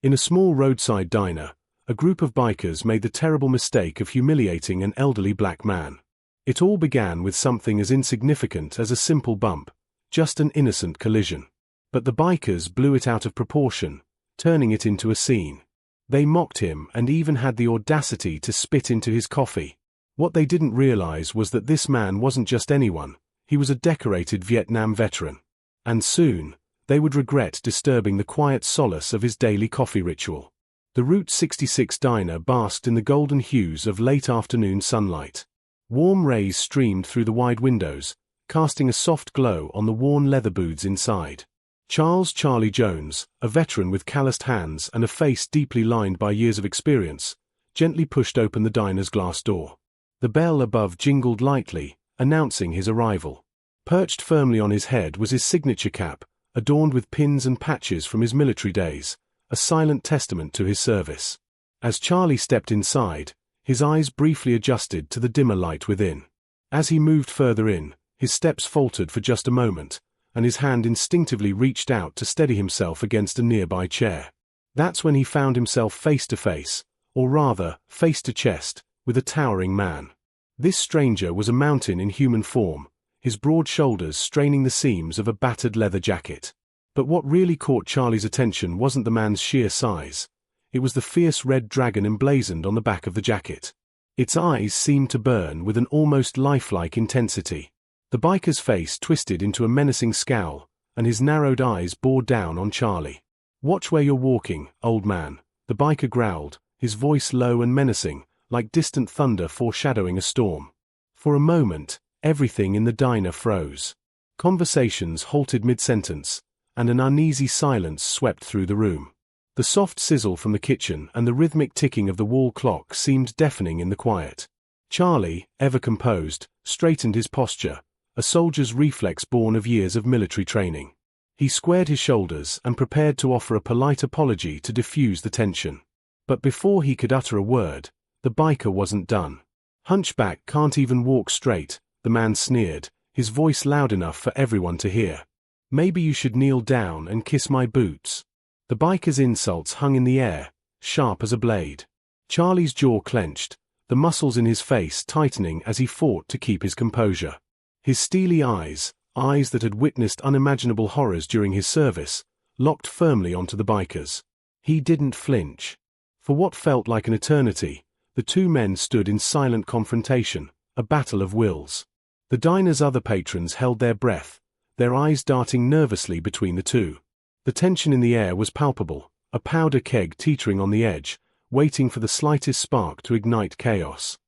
In a small roadside diner, a group of bikers made the terrible mistake of humiliating an elderly black man. It all began with something as insignificant as a simple bump, just an innocent collision. But the bikers blew it out of proportion, turning it into a scene. They mocked him and even had the audacity to spit into his coffee. What they didn't realize was that this man wasn't just anyone, he was a decorated Vietnam veteran. And soon, they would regret disturbing the quiet solace of his daily coffee ritual. The Route 66 diner basked in the golden hues of late afternoon sunlight. Warm rays streamed through the wide windows, casting a soft glow on the worn leather booths inside. Charlie Jones, a veteran with calloused hands and a face deeply lined by years of experience, gently pushed open the diner's glass door. The bell above jingled lightly, announcing his arrival. Perched firmly on his head was his signature cap, adorned with pins and patches from his military days, a silent testament to his service. As Charlie stepped inside, his eyes briefly adjusted to the dimmer light within. As he moved further in, his steps faltered for just a moment, and his hand instinctively reached out to steady himself against a nearby chair. That's when he found himself face to face, or rather, face to chest, with a towering man. This stranger was a mountain in human form, his broad shoulders straining the seams of a battered leather jacket. But what really caught Charlie's attention wasn't the man's sheer size. It was the fierce red dragon emblazoned on the back of the jacket. Its eyes seemed to burn with an almost lifelike intensity. The biker's face twisted into a menacing scowl, and his narrowed eyes bore down on Charlie. "Watch where you're walking, old man," the biker growled, his voice low and menacing, like distant thunder foreshadowing a storm. For a moment, everything in the diner froze. Conversations halted mid-sentence, and an uneasy silence swept through the room. The soft sizzle from the kitchen and the rhythmic ticking of the wall clock seemed deafening in the quiet. Charlie, ever composed, straightened his posture, a soldier's reflex born of years of military training. He squared his shoulders and prepared to offer a polite apology to diffuse the tension. But before he could utter a word, the biker wasn't done. "Hunchback can't even walk straight," the man sneered, his voice loud enough for everyone to hear. "Maybe you should kneel down and kiss my boots." The biker's insults hung in the air, sharp as a blade. Charlie's jaw clenched, the muscles in his face tightening as he fought to keep his composure. His steely eyes that had witnessed unimaginable horrors during his service, locked firmly onto the biker's. He didn't flinch. For what felt like an eternity, the two men stood in silent confrontation, a battle of wills. The diner's other patrons held their breath, their eyes darting nervously between the two. The tension in the air was palpable, a powder keg teetering on the edge, waiting for the slightest spark to ignite chaos.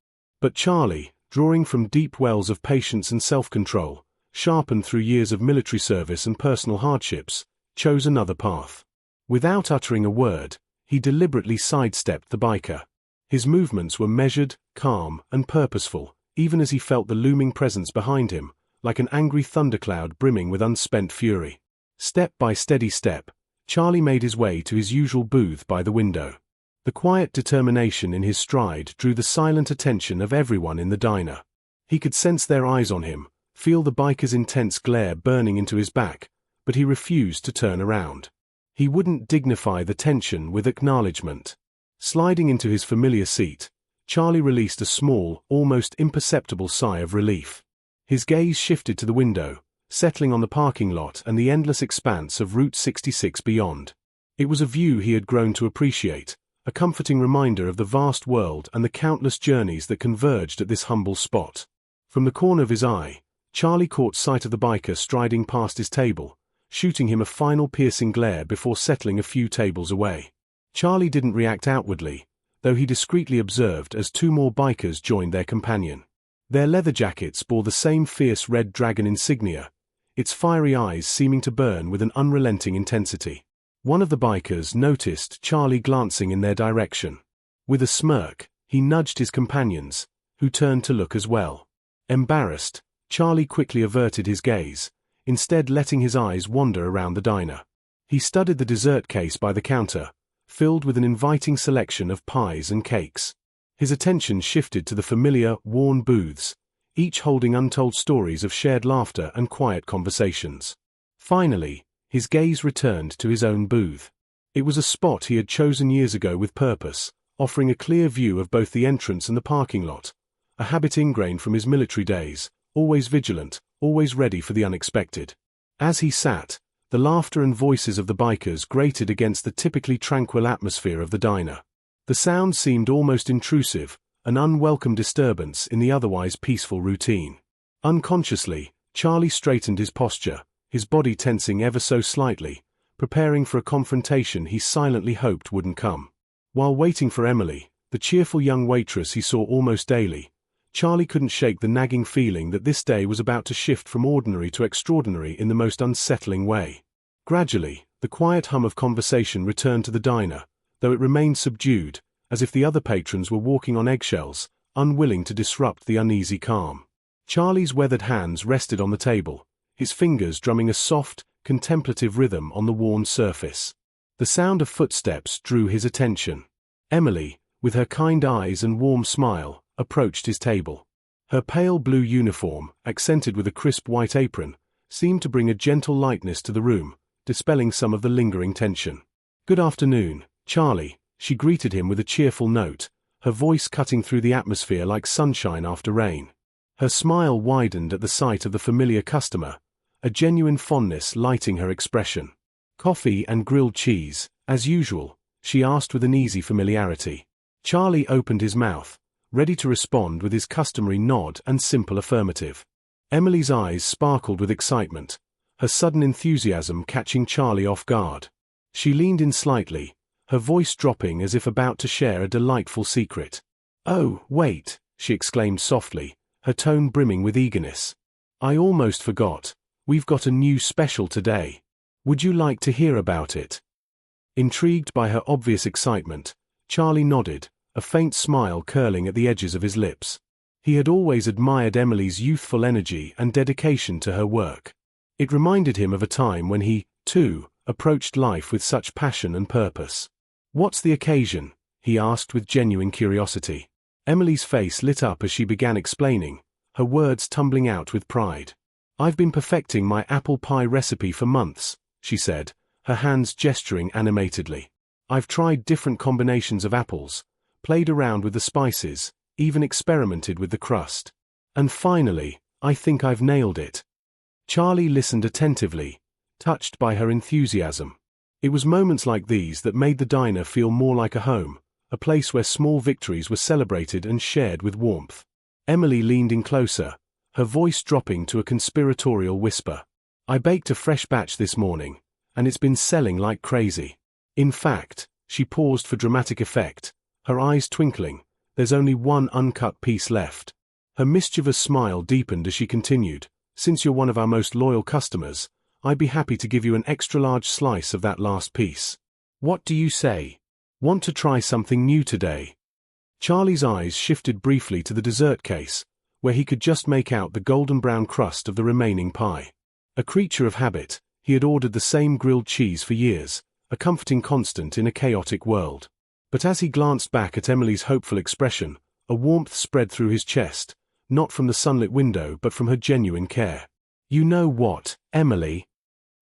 But Charlie, drawing from deep wells of patience and self-control, sharpened through years of military service and personal hardships, chose another path. Without uttering a word, he deliberately sidestepped the biker. His movements were measured, calm, and purposeful, even as he felt the looming presence behind him, like an angry thundercloud brimming with unspent fury. Step by steady step, Charlie made his way to his usual booth by the window. The quiet determination in his stride drew the silent attention of everyone in the diner. He could sense their eyes on him, feel the biker's intense glare burning into his back, but he refused to turn around. He wouldn't dignify the tension with acknowledgement. Sliding into his familiar seat, Charlie released a small, almost imperceptible sigh of relief. His gaze shifted to the window, settling on the parking lot and the endless expanse of Route 66 beyond. It was a view he had grown to appreciate, a comforting reminder of the vast world and the countless journeys that converged at this humble spot. From the corner of his eye, Charlie caught sight of the biker striding past his table, shooting him a final piercing glare before settling a few tables away. Charlie didn't react outwardly, though he discreetly observed as two more bikers joined their companion. Their leather jackets bore the same fierce red dragon insignia, its fiery eyes seeming to burn with an unrelenting intensity. One of the bikers noticed Charlie glancing in their direction. With a smirk, he nudged his companions, who turned to look as well. Embarrassed, Charlie quickly averted his gaze, instead letting his eyes wander around the diner. He studied the dessert case by the counter, filled with an inviting selection of pies and cakes. His attention shifted to the familiar, worn booths, each holding untold stories of shared laughter and quiet conversations. Finally, his gaze returned to his own booth. It was a spot he had chosen years ago with purpose, offering a clear view of both the entrance and the parking lot, a habit ingrained from his military days, always vigilant, always ready for the unexpected. As he sat, the laughter and voices of the bikers grated against the typically tranquil atmosphere of the diner. The sound seemed almost intrusive, an unwelcome disturbance in the otherwise peaceful routine. Unconsciously, Charlie straightened his posture, his body tensing ever so slightly, preparing for a confrontation he silently hoped wouldn't come. While waiting for Emily, the cheerful young waitress he saw almost daily, Charlie couldn't shake the nagging feeling that this day was about to shift from ordinary to extraordinary in the most unsettling way. Gradually, the quiet hum of conversation returned to the diner, though it remained subdued, as if the other patrons were walking on eggshells, unwilling to disrupt the uneasy calm. Charlie's weathered hands rested on the table, his fingers drumming a soft, contemplative rhythm on the worn surface. The sound of footsteps drew his attention. Emily, with her kind eyes and warm smile, approached his table. Her pale blue uniform, accented with a crisp white apron, seemed to bring a gentle lightness to the room, dispelling some of the lingering tension. "Good afternoon, Charlie," she greeted him with a cheerful note, her voice cutting through the atmosphere like sunshine after rain. Her smile widened at the sight of the familiar customer, a genuine fondness lighting her expression. "Coffee and grilled cheese, as usual," she asked with an easy familiarity. Charlie opened his mouth, ready to respond with his customary nod and simple affirmative. Emily's eyes sparkled with excitement, her sudden enthusiasm catching Charlie off guard. She leaned in slightly, her voice dropping as if about to share a delightful secret. "Oh, wait," she exclaimed softly, her tone brimming with eagerness. "I almost forgot. We've got a new special today. Would you like to hear about it?" Intrigued by her obvious excitement, Charlie nodded, a faint smile curling at the edges of his lips. He had always admired Emily's youthful energy and dedication to her work. It reminded him of a time when he, too, approached life with such passion and purpose. "What's the occasion?" he asked with genuine curiosity. Emily's face lit up as she began explaining, her words tumbling out with pride. "I've been perfecting my apple pie recipe for months," she said, her hands gesturing animatedly. "I've tried different combinations of apples, played around with the spices, even experimented with the crust. And finally, I think I've nailed it." Charlie listened attentively, touched by her enthusiasm. It was moments like these that made the diner feel more like a home, a place where small victories were celebrated and shared with warmth. Emily leaned in closer, her voice dropping to a conspiratorial whisper. "I baked a fresh batch this morning, and it's been selling like crazy. In fact," she paused for dramatic effect, her eyes twinkling, "there's only one uncut piece left." Her mischievous smile deepened as she continued, "Since you're one of our most loyal customers, I'd be happy to give you an extra-large slice of that last piece. What do you say? Want to try something new today?" Charlie's eyes shifted briefly to the dessert case, where he could just make out the golden brown crust of the remaining pie. A creature of habit, he had ordered the same grilled cheese for years, a comforting constant in a chaotic world. But as he glanced back at Emily's hopeful expression, a warmth spread through his chest, not from the sunlit window but from her genuine care. "You know what, Emily?"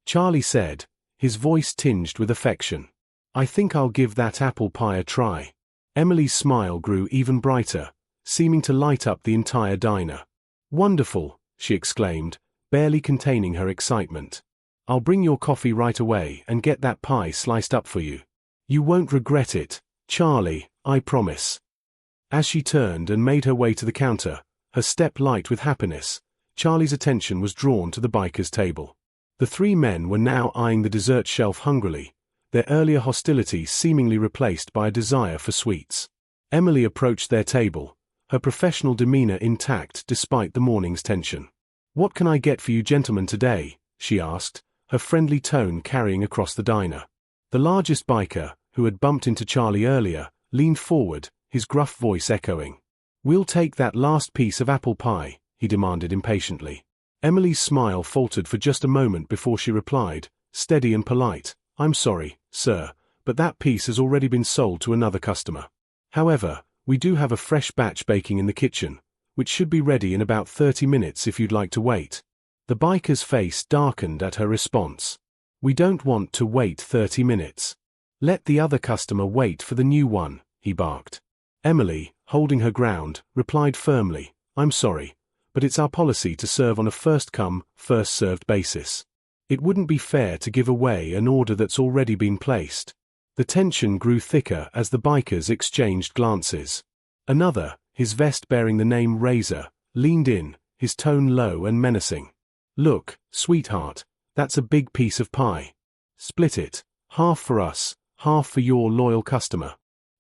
Charlie said, his voice tinged with affection. "I think I'll give that apple pie a try." Emily's smile grew even brighter, seeming to light up the entire diner. "Wonderful," she exclaimed, barely containing her excitement. "I'll bring your coffee right away and get that pie sliced up for you. You won't regret it, Charlie, I promise." As she turned and made her way to the counter, her step light with happiness, Charlie's attention was drawn to the biker's table. The three men were now eyeing the dessert shelf hungrily, their earlier hostility seemingly replaced by a desire for sweets. Emily approached their table, her professional demeanor intact despite the morning's tension. "What can I get for you gentlemen today?" she asked, her friendly tone carrying across the diner. The largest biker, who had bumped into Charlie earlier, leaned forward, his gruff voice echoing. "We'll take that last piece of apple pie," he demanded impatiently. Emily's smile faltered for just a moment before she replied, steady and polite, "I'm sorry, sir, but that piece has already been sold to another customer. However, we do have a fresh batch baking in the kitchen, which should be ready in about 30 minutes if you'd like to wait." The biker's face darkened at her response. "We don't want to wait 30 minutes. Let the other customer wait for the new one, he barked. Emily, holding her ground, replied firmly, I'm sorry, but it's our policy to serve on a first-come, first-served basis. It wouldn't be fair to give away an order that's already been placed. The tension grew thicker as the bikers exchanged glances. Another, his vest bearing the name Razor, leaned in, his tone low and menacing. Look, sweetheart, that's a big piece of pie. Split it, half for us, half for your loyal customer.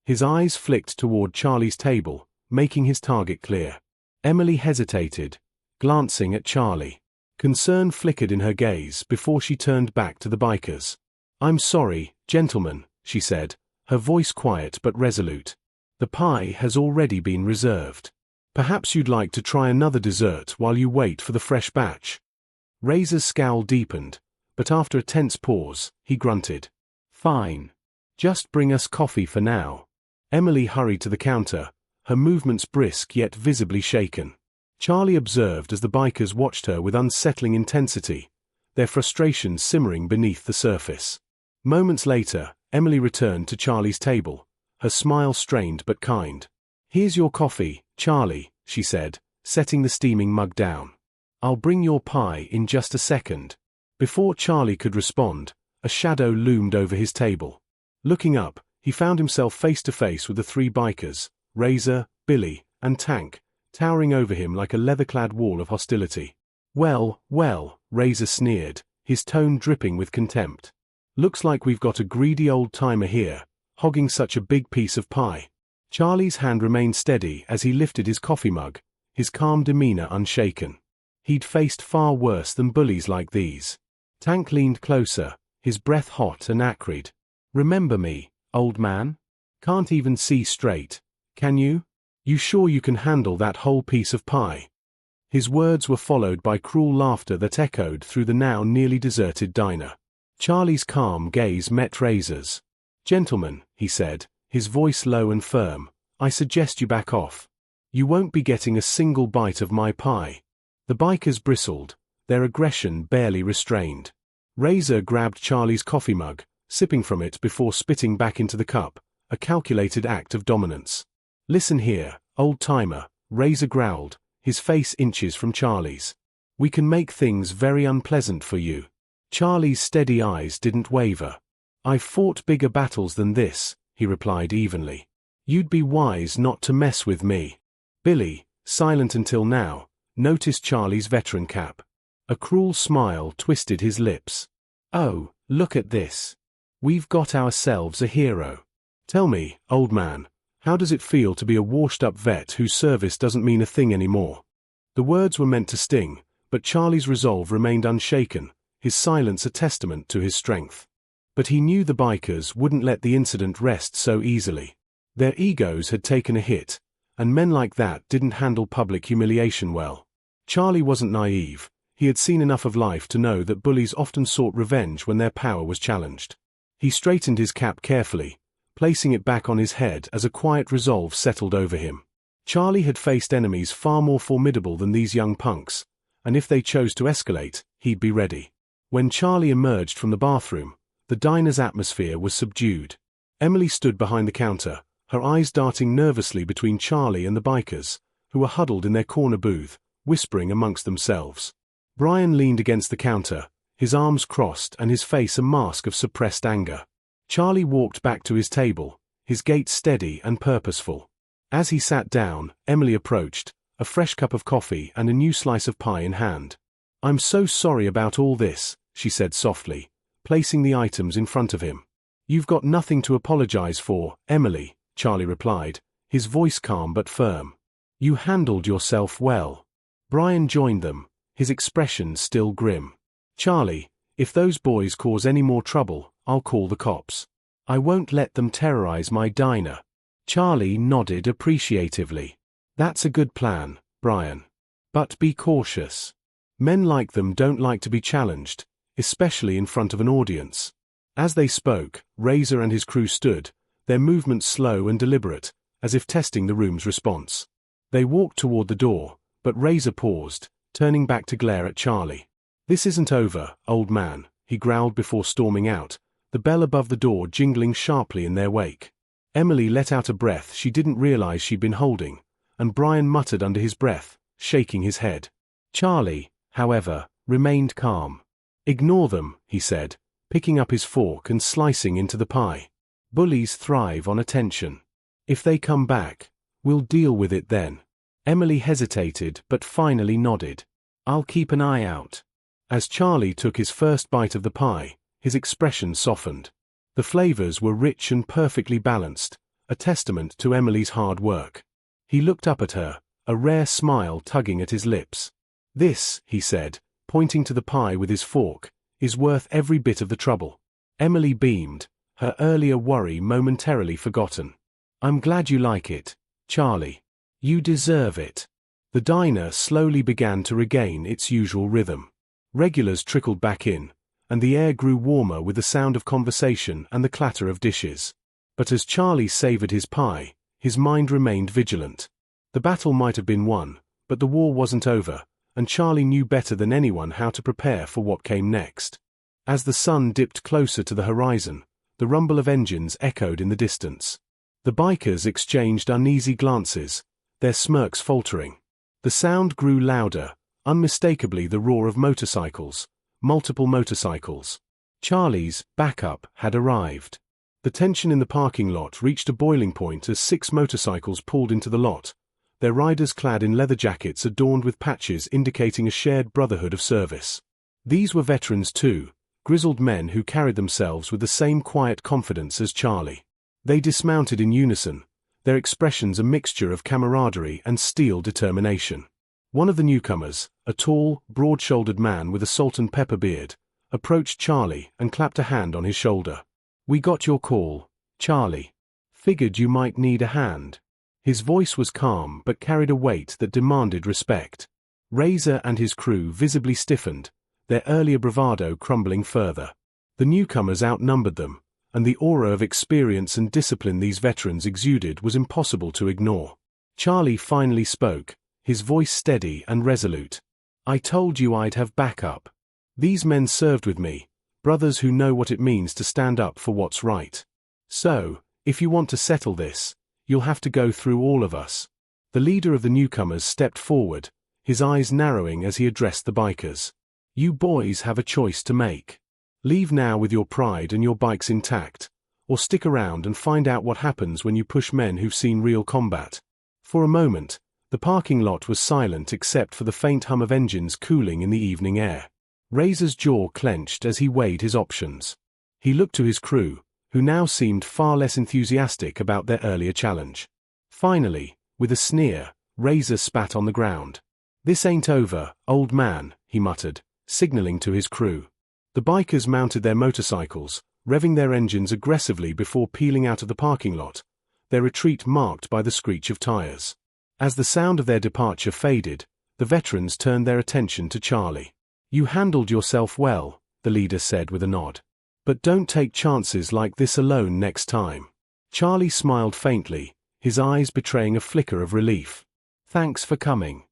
His eyes flicked toward Charlie's table, making his target clear. Emily hesitated, glancing at Charlie. Concern flickered in her gaze before she turned back to the bikers. I'm sorry, gentlemen, she said, her voice quiet but resolute. The pie has already been reserved. Perhaps you'd like to try another dessert while you wait for the fresh batch. Razor's scowl deepened, but after a tense pause, he grunted. Fine. Just bring us coffee for now. Emily hurried to the counter, her movements brisk yet visibly shaken. Charlie observed as the bikers watched her with unsettling intensity, their frustration simmering beneath the surface. Moments later, Emily returned to Charlie's table, her smile strained but kind. Here's your coffee, Charlie, she said, setting the steaming mug down. I'll bring your pie in just a second. Before Charlie could respond, a shadow loomed over his table. Looking up, he found himself face to face with the three bikers, Razor, Billy, and Tank, towering over him like a leather-clad wall of hostility. Well, Razor sneered, his tone dripping with contempt. Looks like we've got a greedy old-timer here, hogging such a big piece of pie. Charlie's hand remained steady as he lifted his coffee mug, his calm demeanor unshaken. He'd faced far worse than bullies like these. Tank leaned closer, his breath hot and acrid. Remember me, old man? Can't even see straight, can you? You sure you can handle that whole piece of pie? His words were followed by cruel laughter that echoed through the now nearly deserted diner. Charlie's calm gaze met Razor's. Gentlemen, he said, his voice low and firm, I suggest you back off. You won't be getting a single bite of my pie. The bikers bristled, their aggression barely restrained. Razor grabbed Charlie's coffee mug, sipping from it before spitting back into the cup, a calculated act of dominance. Listen here, old-timer, Razor growled, his face inches from Charlie's. We can make things very unpleasant for you. Charlie's steady eyes didn't waver. I've fought bigger battles than this, he replied evenly. You'd be wise not to mess with me. Billy, silent until now, noticed Charlie's veteran cap. A cruel smile twisted his lips. Oh, look at this. We've got ourselves a hero. Tell me, old man, how does it feel to be a washed-up vet whose service doesn't mean a thing anymore? The words were meant to sting, but Charlie's resolve remained unshaken, his silence a testament to his strength. But he knew the bikers wouldn't let the incident rest so easily. Their egos had taken a hit, and men like that didn't handle public humiliation well. Charlie wasn't naive. He had seen enough of life to know that bullies often sought revenge when their power was challenged. He straightened his cap carefully, placing it back on his head as a quiet resolve settled over him. Charlie had faced enemies far more formidable than these young punks, and if they chose to escalate, he'd be ready. When Charlie emerged from the bathroom, the diner's atmosphere was subdued. Emily stood behind the counter, her eyes darting nervously between Charlie and the bikers, who were huddled in their corner booth, whispering amongst themselves. Brian leaned against the counter, his arms crossed and his face a mask of suppressed anger. Charlie walked back to his table, his gait steady and purposeful. As he sat down, Emily approached, a fresh cup of coffee and a new slice of pie in hand. I'm so sorry about all this, she said softly, placing the items in front of him. You've got nothing to apologize for, Emily, Charlie replied, his voice calm but firm. You handled yourself well. Brian joined them, his expression still grim. Charlie, if those boys cause any more trouble, I'll call the cops. I won't let them terrorize my diner. Charlie nodded appreciatively. That's a good plan, Brian. But be cautious. Men like them don't like to be challenged, especially in front of an audience. As they spoke, Razor and his crew stood, their movements slow and deliberate, as if testing the room's response. They walked toward the door, but Razor paused, turning back to glare at Charlie. This isn't over, old man, he growled before storming out, the bell above the door jingling sharply in their wake. Emily let out a breath she didn't realize she'd been holding, and Brian muttered under his breath, shaking his head. Charlie, however, remained calm. "Ignore them," he said, picking up his fork and slicing into the pie. "Bullies thrive on attention. If they come back, we'll deal with it then." Emily hesitated but finally nodded. "I'll keep an eye out." As Charlie took his first bite of the pie, his expression softened. The flavors were rich and perfectly balanced, a testament to Emily's hard work. He looked up at her, a rare smile tugging at his lips. "This," he said, pointing to the pie with his fork, "is worth every bit of the trouble." Emily beamed, her earlier worry momentarily forgotten. "I'm glad you like it, Charlie. You deserve it." The diner slowly began to regain its usual rhythm. Regulars trickled back in, and the air grew warmer with the sound of conversation and the clatter of dishes. But as Charlie savored his pie, his mind remained vigilant. The battle might have been won, but the war wasn't over, and Charlie knew better than anyone how to prepare for what came next. As the sun dipped closer to the horizon, the rumble of engines echoed in the distance. The bikers exchanged uneasy glances, their smirks faltering. The sound grew louder, unmistakably the roar of motorcycles, multiple motorcycles. Charlie's backup had arrived. The tension in the parking lot reached a boiling point as 6 motorcycles pulled into the lot, their riders clad in leather jackets adorned with patches indicating a shared brotherhood of service. These were veterans too, grizzled men who carried themselves with the same quiet confidence as Charlie. They dismounted in unison, their expressions a mixture of camaraderie and steel determination. One of the newcomers, a tall, broad-shouldered man with a salt and pepper beard, approached Charlie and clapped a hand on his shoulder. "We got your call, Charlie. Figured you might need a hand." His voice was calm but carried a weight that demanded respect. Razor and his crew visibly stiffened, their earlier bravado crumbling further. The newcomers outnumbered them, and the aura of experience and discipline these veterans exuded was impossible to ignore. Charlie finally spoke, his voice steady and resolute. "I told you I'd have backup. These men served with me, brothers who know what it means to stand up for what's right. So, if you want to settle this, you'll have to go through all of us." The leader of the newcomers stepped forward, his eyes narrowing as he addressed the bikers. "You boys have a choice to make. Leave now with your pride and your bikes intact, or stick around and find out what happens when you push men who've seen real combat." For a moment, the parking lot was silent except for the faint hum of engines cooling in the evening air. Razor's jaw clenched as he weighed his options. He looked to his crew, who now seemed far less enthusiastic about their earlier challenge. Finally, with a sneer, Razor spat on the ground. "This ain't over, old man," he muttered, signaling to his crew. The bikers mounted their motorcycles, revving their engines aggressively before peeling out of the parking lot, their retreat marked by the screech of tires. As the sound of their departure faded, the veterans turned their attention to Charlie. "You handled yourself well," the leader said with a nod. "But don't take chances like this alone next time." Charlie smiled faintly, his eyes betraying a flicker of relief. "Thanks for coming.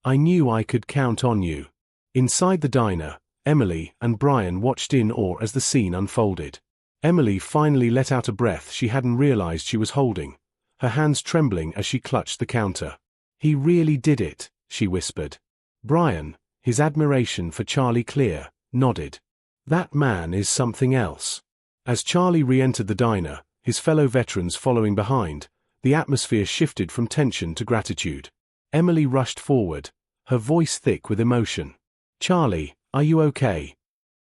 I knew I could count on you." Inside the diner, Emily and Brian watched in awe as the scene unfolded. Emily finally let out a breath she hadn't realized she was holding, her hands trembling as she clutched the counter. "He really did it," she whispered. Brian, his admiration for Charlie clear, nodded. "That man is something else." As Charlie re-entered the diner, his fellow veterans following behind, the atmosphere shifted from tension to gratitude. Emily rushed forward, her voice thick with emotion. "Charlie, are you okay?"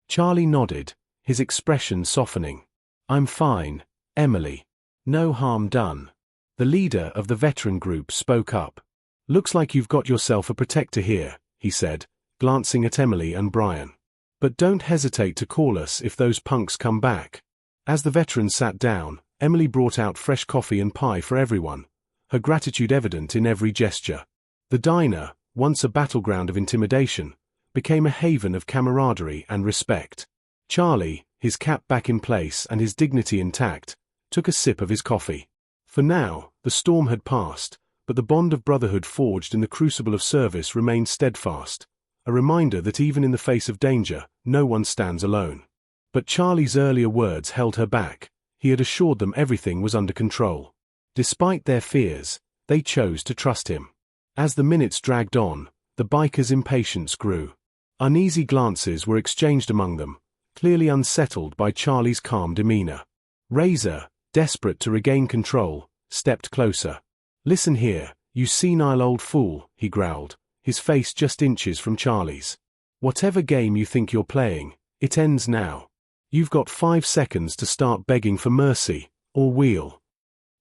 Charlie nodded, his expression softening. "I'm fine, Emily. No harm done." The leader of the veteran group spoke up. "Looks like you've got yourself a protector here," he said, glancing at Emily and Brian. "But don't hesitate to call us if those punks come back." As the veterans sat down, Emily brought out fresh coffee and pie for everyone, her gratitude evident in every gesture. The diner, once a battleground of intimidation, became a haven of camaraderie and respect. Charlie, his cap back in place and his dignity intact, took a sip of his coffee. For now, the storm had passed, but the bond of brotherhood forged in the crucible of service remained steadfast, a reminder that even in the face of danger, no one stands alone. But Charlie's earlier words held her back. He had assured them everything was under control. Despite their fears, they chose to trust him. As the minutes dragged on, the bikers' impatience grew. Uneasy glances were exchanged among them, clearly unsettled by Charlie's calm demeanor. Razor, desperate to regain control, stepped closer. "Listen here, you senile old fool," he growled, his face just inches from Charlie's. "Whatever game you think you're playing, it ends now. You've got 5 seconds to start begging for mercy, or we'll—"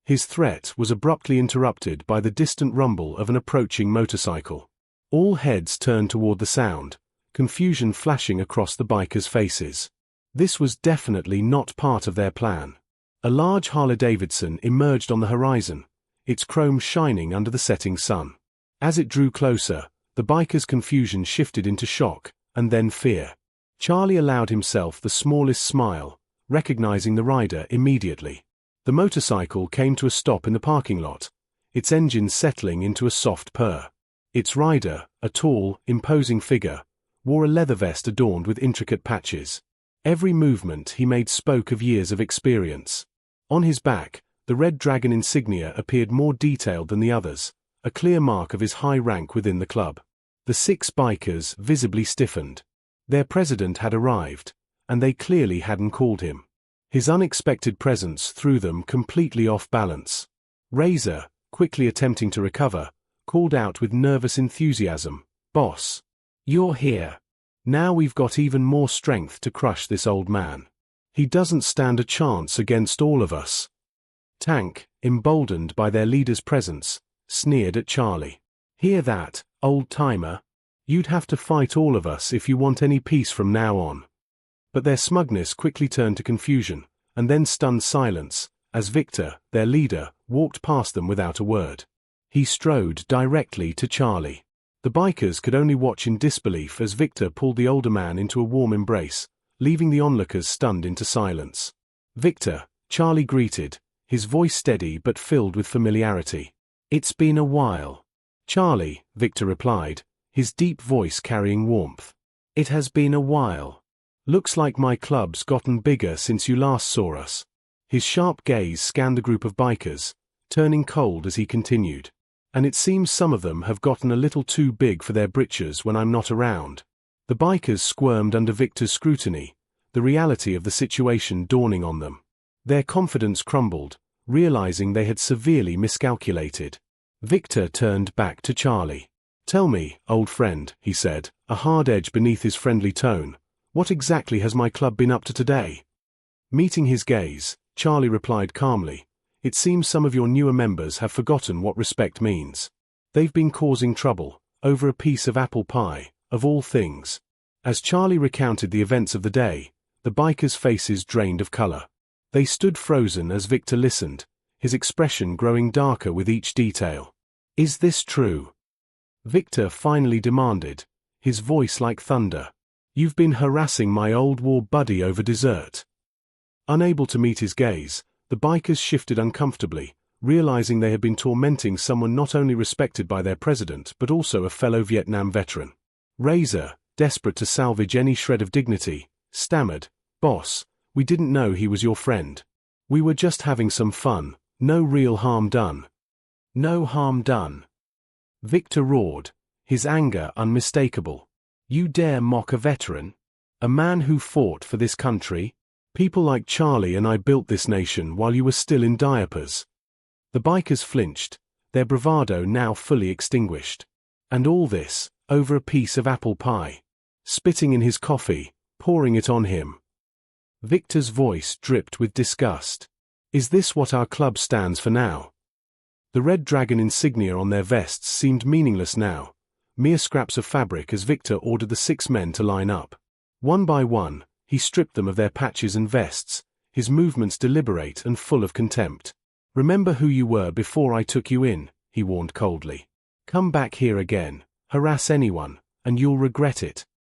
His threat was abruptly interrupted by the distant rumble of an approaching motorcycle. All heads turned toward the sound, confusion flashing across the bikers' faces. This was definitely not part of their plan. A large Harley-Davidson emerged on the horizon, its chrome shining under the setting sun. As it drew closer, the bikers' confusion shifted into shock, and then fear. Charlie allowed himself the smallest smile, recognizing the rider immediately. The motorcycle came to a stop in the parking lot, its engine settling into a soft purr. Its rider, a tall, imposing figure, wore a leather vest adorned with intricate patches. Every movement he made spoke of years of experience. On his back, the red dragon insignia appeared more detailed than the others, a clear mark of his high rank within the club. The 6 bikers visibly stiffened. Their president had arrived, and they clearly hadn't called him. His unexpected presence threw them completely off balance. Razor, quickly attempting to recover, called out with nervous enthusiasm, "Boss, you're here. Now we've got even more strength to crush this old man. He doesn't stand a chance against all of us." Tank, emboldened by their leader's presence, sneered at Charlie. "Hear that, old-timer? You'd have to fight all of us if you want any peace from now on." But their smugness quickly turned to confusion, and then stunned silence, as Victor, their leader, walked past them without a word. He strode directly to Charlie. The bikers could only watch in disbelief as Victor pulled the older man into a warm embrace, leaving the onlookers stunned into silence. "Victor," Charlie greeted, his voice steady but filled with familiarity. "It's been a while." "Charlie," Victor replied, his deep voice carrying warmth. "It has been a while. Looks like my club's gotten bigger since you last saw us." His sharp gaze scanned the group of bikers, turning cold as he continued. "And it seems some of them have gotten a little too big for their britches when I'm not around." The bikers squirmed under Victor's scrutiny, the reality of the situation dawning on them. Their confidence crumbled, realizing they had severely miscalculated. Victor turned back to Charlie. "Tell me, old friend," he said, a hard edge beneath his friendly tone, "what exactly has my club been up to today?" Meeting his gaze, Charlie replied calmly, "It seems some of your newer members have forgotten what respect means. They've been causing trouble, over a piece of apple pie, of all things." As Charlie recounted the events of the day, the bikers' faces drained of color. They stood frozen as Victor listened, his expression growing darker with each detail. "Is this true?" Victor finally demanded, his voice like thunder. "You've been harassing my old war buddy over dessert." Unable to meet his gaze, the bikers shifted uncomfortably, realizing they had been tormenting someone not only respected by their president but also a fellow Vietnam veteran. Razor, desperate to salvage any shred of dignity, stammered, "Boss, we didn't know he was your friend. We were just having some fun, no real harm done." "No harm done?" Victor roared, his anger unmistakable. "You dare mock a veteran? A man who fought for this country? People like Charlie and I built this nation while you were still in diapers." The bikers flinched, their bravado now fully extinguished. And all this, over a piece of apple pie. Spitting in his coffee, pouring it on him. Victor's voice dripped with disgust. "Is this what our club stands for now?" The red dragon insignia on their vests seemed meaningless now, mere scraps of fabric as Victor ordered the 6 men to line up. One by one, he stripped them of their patches and vests, his movements deliberate and full of contempt. "Remember who you were before I took you in," he warned coldly. "Come back here again, harass anyone, and you'll regret it."